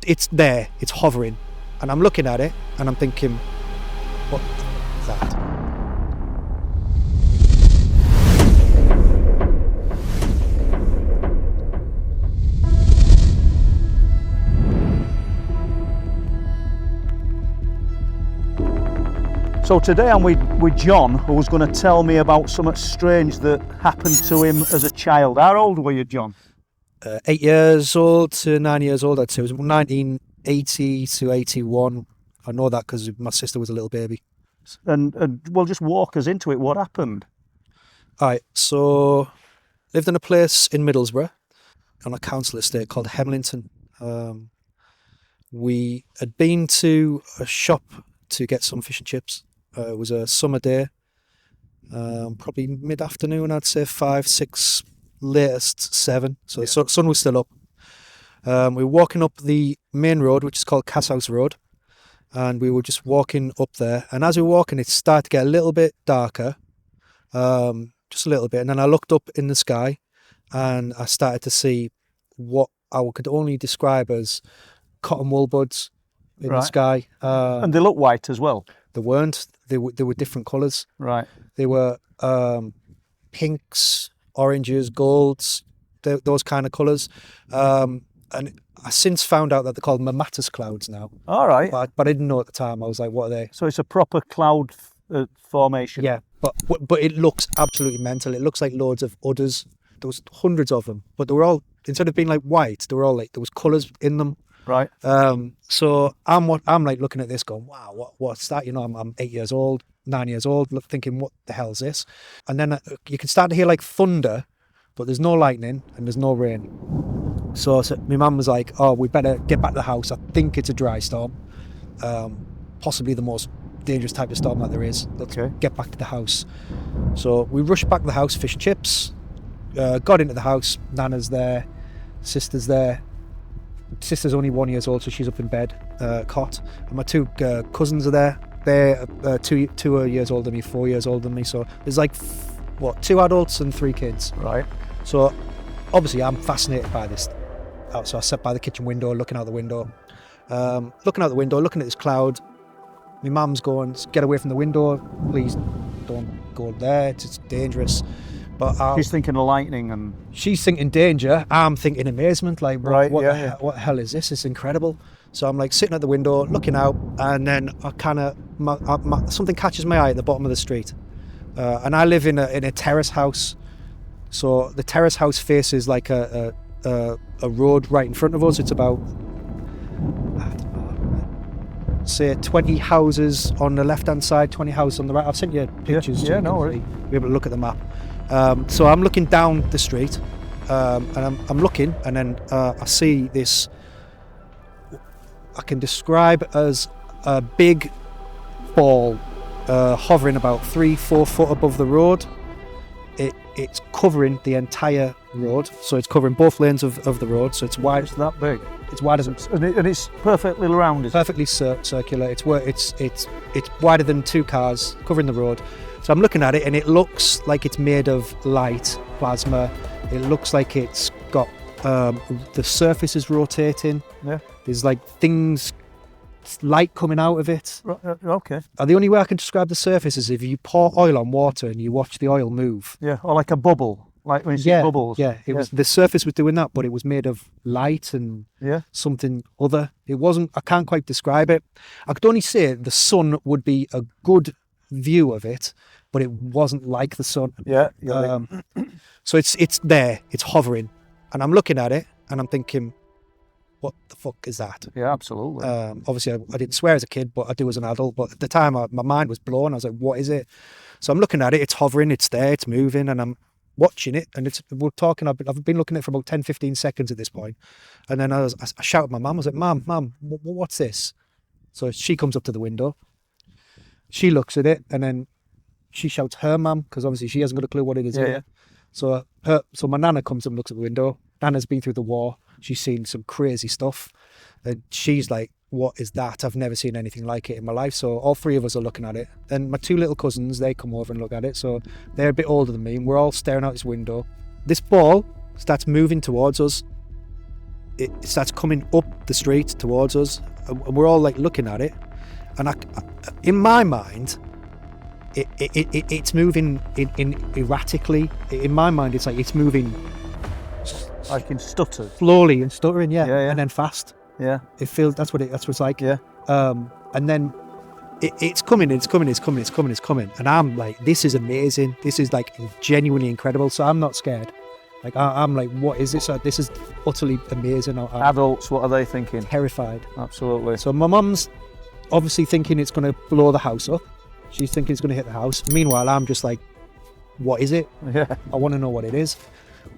it's there, it's hovering, and I'm looking at it and I'm thinking, what is that? So today I'm with John, who's going to tell me about something strange that happened to him as a child. How old were you, John? 8 years old to 9 years old, I'd say. It was 1980 to 81. I know that because my sister was a little baby. And well, just walk us into it. What happened? All right, so lived in a place in Middlesbrough on a council estate called Hemlington. We had been to a shop to get some fish and chips. It was a summer day, probably mid-afternoon, I'd say 5, 6, latest 7. So the sun was still up. We were walking up the main road, which is called Casshouse Road, and we were just walking up there. And as we were walking, it started to get a little bit darker, just a little bit. And then I looked up in the sky, and I started to see what I could only describe as cotton wool buds in the sky. And they look white as well? They weren't. They were different colours. Right. They were pinks, oranges, golds, those kind of colours. And I since found out that they're called mammatus clouds now. All right. But I didn't know at the time. I was like, what are they? So it's a proper cloud formation? Yeah, but it looks absolutely mental. It looks like loads of udders. There was hundreds of them, but they were all, instead of being like white, they were all like, there was colours in them. Right. So I'm like looking at this going, wow, what's that? You know, I'm 8 years old, 9 years old, thinking, what the hell is this? And then you can start to hear like thunder, but there's no lightning and there's no rain. So my mum was like, oh, we better get back to the house. I think it's a dry storm, possibly the most dangerous type of storm that there is. Let's get back to the house. So we rushed back to the house, fish and chips, got into the house. Nana's there, sister's there. Sister's only 1 year old, so she's up in bed, cot. And my 2 cousins are there. They're 2 years older than me, 4 years older than me. So there's like, 2 adults and 3 kids. Right. So obviously I'm fascinated by this. So I sat by the kitchen window, looking out the window. Looking at this cloud. My mum's going, get away from the window. Please don't go there. It's dangerous. But she's thinking of lightning, and she's thinking danger. I'm thinking amazement. Like, what the hell is this? It's incredible. So I'm like sitting at the window, looking out, and then I kind of something catches my eye at the bottom of the street. And I live in a terrace house. So the terrace house faces like a road right in front of us. It's about, say, 20 houses on the left-hand side, 20 houses on the right. I've sent you pictures. Yeah, no worries. Be able to look at the map. So I'm looking down the street, and I'm looking, and then I see this. I can describe as a big ball hovering about 3-4 foot above the road. It's covering the entire road, so it's covering both lanes of the road. So it's wide. It's that big. It's wide as it, and it's perfectly round. Perfectly circular. It's wider than 2 cars, covering the road. So I'm looking at it, and it looks like it's made of light, plasma. It looks like it's got the surface is rotating. Yeah. There's like things, light coming out of it. Okay. And the only way I can describe the surface is if you pour oil on water and you watch the oil move. Yeah, or like a bubble, like when you see bubbles. Yeah, was the surface was doing that, but it was made of light and something other. It wasn't. I can't quite describe it. I could only say the sun would be a good view of it, but it wasn't like the sun. Yeah. So it's there. It's hovering, and I'm looking at it, and I'm thinking, what the fuck is that? Yeah, absolutely. Obviously, I didn't swear as a kid, but I do as an adult. But at the time, my mind was blown. I was like, what is it? So I'm looking at it. It's hovering. It's there. It's moving. And I'm watching it. And we're talking. I've been looking at it for about 10, 15 seconds at this point. And then I shouted at my mum. I was like, Mum, what's this? So she comes up to the window. She looks at it. And then she shouts her mum, because obviously she hasn't got a clue what it is. Yeah. So my nana comes up and looks at the window. Nana's been through the war. She's seen some crazy stuff. And she's like, what is that? I've never seen anything like it in my life. So all 3 of us are looking at it. Then my 2 little cousins, they come over and look at it. So they're a bit older than me, and we're all staring out this window. This ball starts moving towards us. it starts coming up the street towards us, and we're all like looking at it, and in my mind, it's moving in erratically. In my mind, it's like it's moving Like in stutters. slowly and stuttering, Yeah, yeah. and then fast. Yeah. It feels that's what it's like. Yeah. And then it's coming, and I'm like, this is amazing. This is like genuinely incredible. So I'm not scared. Like I'm like, what is this? This is utterly amazing. I'm Adults, what are they thinking? terrified. Absolutely. So my mum's obviously thinking it's going to blow the house up. She's thinking it's going to hit the house. Meanwhile, I'm just like, what is it? Yeah. I want to know what it is.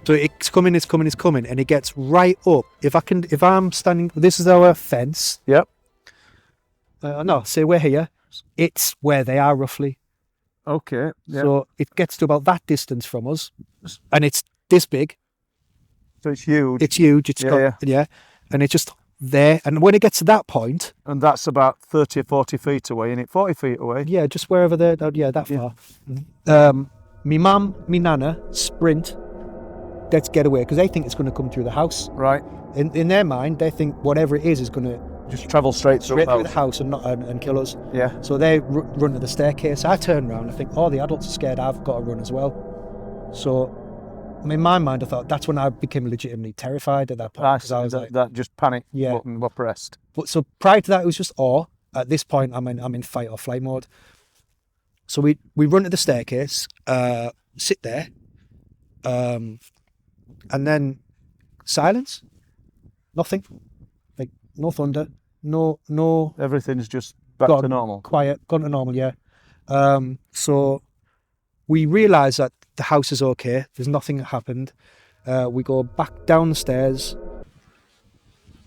So it's coming, and it gets right up. If I'm standing, this is our fence. Yep. No, say we're here. It's where they are roughly. Okay. Yeah. So it gets to about that distance from us, and it's this big. So it's huge. It's huge. It's yeah, and it's just there. And when it gets to that point, And that's about 30 or 40 feet away, isn't it? 40 feet away. yeah, just wherever they're, that far. Me mum, me nana sprint. Let's get away because they think it's going to come through the house. Right. In their mind, they think whatever it is going to Just travel straight through the house and kill us. Yeah. So they run to the staircase. I turn around. I think, oh, the adults are scared. I've got to run as well. So, in my mind, I thought that's when I became legitimately terrified at that point. I was that just panic button was pressed. But so prior to that, it was just awe. At this point, I'm in fight or flight mode. So we run to the staircase, sit there, and then silence, nothing, like no thunder, no. Everything's just back to normal. Quiet, gone to normal, yeah. So we realise that the house is okay. There's nothing that happened. We go back down the stairs.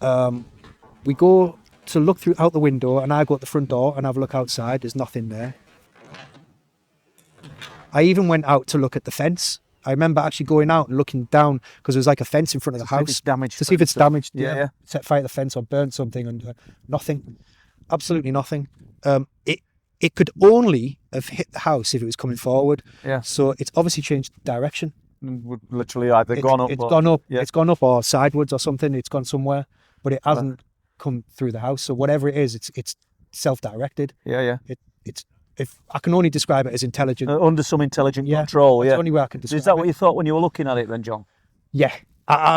We go to look out the window, and I go at the front door and have a look outside. There's nothing there. I even went out to look at the fence. I remember actually going out and looking down because there was like a fence in front of the house to see if it's damaged. Yeah. Set fire to the fence or burnt something, and nothing. Absolutely nothing. It could only have hit the house if it was coming forward. Yeah. So it's obviously changed direction. Would literally either gone up. It's gone up or sideways or something. It's gone somewhere, but it hasn't come through the house. So whatever it is, it's self-directed. Yeah. If I can only describe it as intelligent. Under some intelligent control. That's Yeah. the only way I can describe it. Is that what you thought when you were looking at it then, John? Yeah.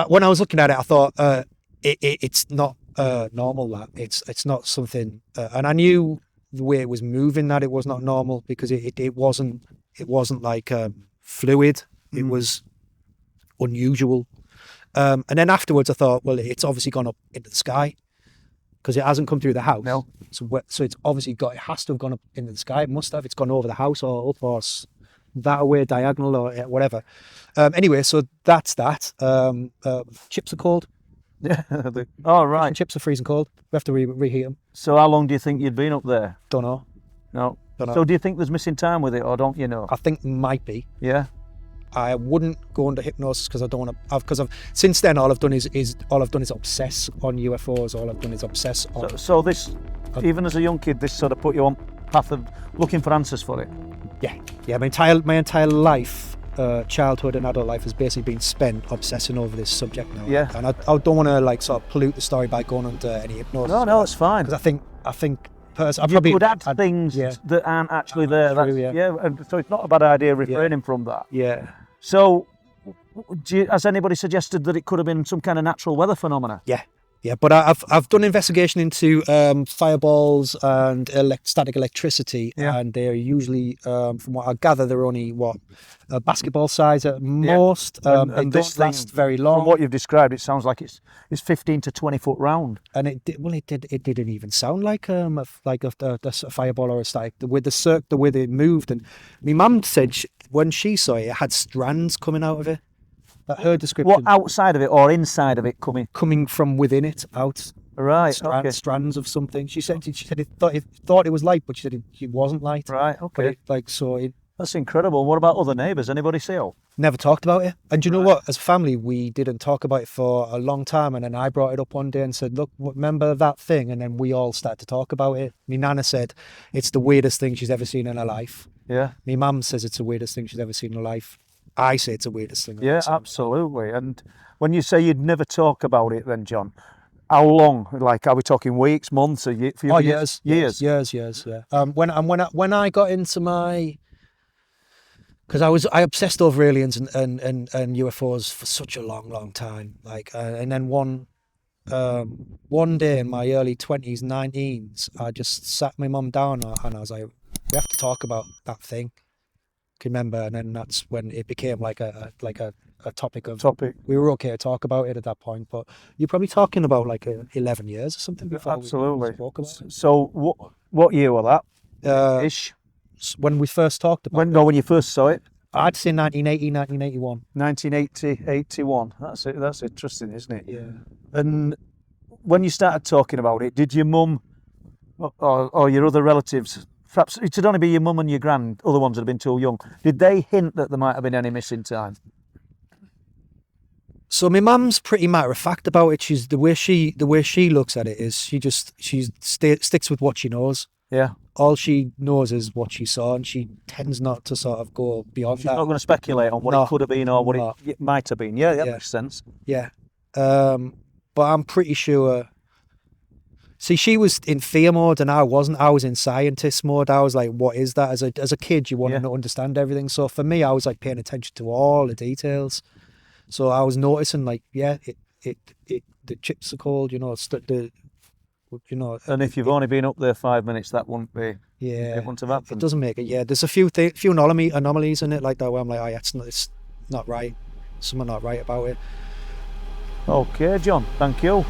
When I was looking at it, I thought it's not normal. That it's not something, and I knew the way it was moving that it was not normal because it wasn't like fluid. It was unusual. And then afterwards, I thought, well, it's obviously gone up into the sky because it hasn't come through the house. No. So it's obviously it has to have gone up into the sky. It must have. It's gone over the house or up or that away diagonal or whatever. Anyway, so that's that. Chips are cold. Yeah. Oh, right. Chips are freezing cold. We have to reheat them. So how long do you think you'd been up there? Don't know. No. Don't know. So do you think there's missing time with it, or don't you know? I think might be. Yeah. I wouldn't go into hypnosis because I don't want to. Because since then all I've done is obsess on UFOs. All I've done is obsess on. So this, even as a young kid, this sort of put you on path of looking for answers for it. Yeah. My entire life, childhood and adult life, has basically been spent obsessing over this subject now. Yeah. And I don't want to like sort of pollute the story by going under any hypnosis. No, it's fine. Because I think. You could add things that aren't actually there. True, and so it's not a bad idea refraining from that. Yeah. So, has anybody suggested that it could have been some kind of natural weather phenomena? Yeah, but I've done investigation into fireballs and static electricity, and they're usually, from what I gather, they're only a basketball size at most. And they this don't last very long. From what you've described, it sounds like it's 15 to 20 foot round. And it didn't even sound like a fireball or a static. The way they moved, and my mum said when she saw it had strands coming out of it. Her description. What, outside of it or inside of it coming from within it out? Right. Strands of something. She said it thought it was light, but she said it wasn't light. Right. Okay. That's incredible. What about other neighbours? Anybody see it? Never talked about it. And do you know what? As a family, we didn't talk about it for a long time. And then I brought it up one day and said, "Look, remember that thing?" And then we all started to talk about it. My nana said it's the weirdest thing she's ever seen in her life. Yeah. My mum says it's the weirdest thing she's ever seen in her life. I say it's the weirdest thing. Yeah, absolutely. And When you say you'd never talk about it, then John, how long? Like, are we talking weeks, months, or years? Years. Yeah. When I got into my, because I obsessed over aliens and UFOs for such a long time. Like, and then one day in my early 20s, 19s, I just sat my mum down and I was like, we have to talk about that thing. Can remember, and then that's when it became like a topic of we were okay to talk about it at that point, but you're probably talking about like 11 years or something before Absolutely. we spoke about it. So what year was that? Ish. When we first talked about when you first saw it? I'd say 1980, 1981. 1980, 81. That's it. That's interesting, isn't it? Yeah. And when you started talking about it, did your mum or your other relatives, perhaps it'd only be your mum and your grand, other ones that have been too young, did they hint that there might have been any missing time? So my mum's pretty matter of fact about it. She's the way she looks at it is she sticks with what she knows. Yeah. All she knows is what she saw, and she tends not to sort of go beyond that. She's not going to speculate on what it could have been or what it might have been. Yeah, that makes sense. Yeah. But I'm pretty sure. See, she was in fear mode and I wasn't. I was in scientist mode. I was like, what is that? As a kid, you want to understand everything. So for me, I was like paying attention to all the details. So I was noticing like, the chips are cold, and if you've only been up there 5 minutes, that wouldn't be. Yeah. It wouldn't have happened. It doesn't make it. Yeah. There's a few anomalies in it like that where I'm like, it's not right. Something not right about it. Okay, John. Thank you.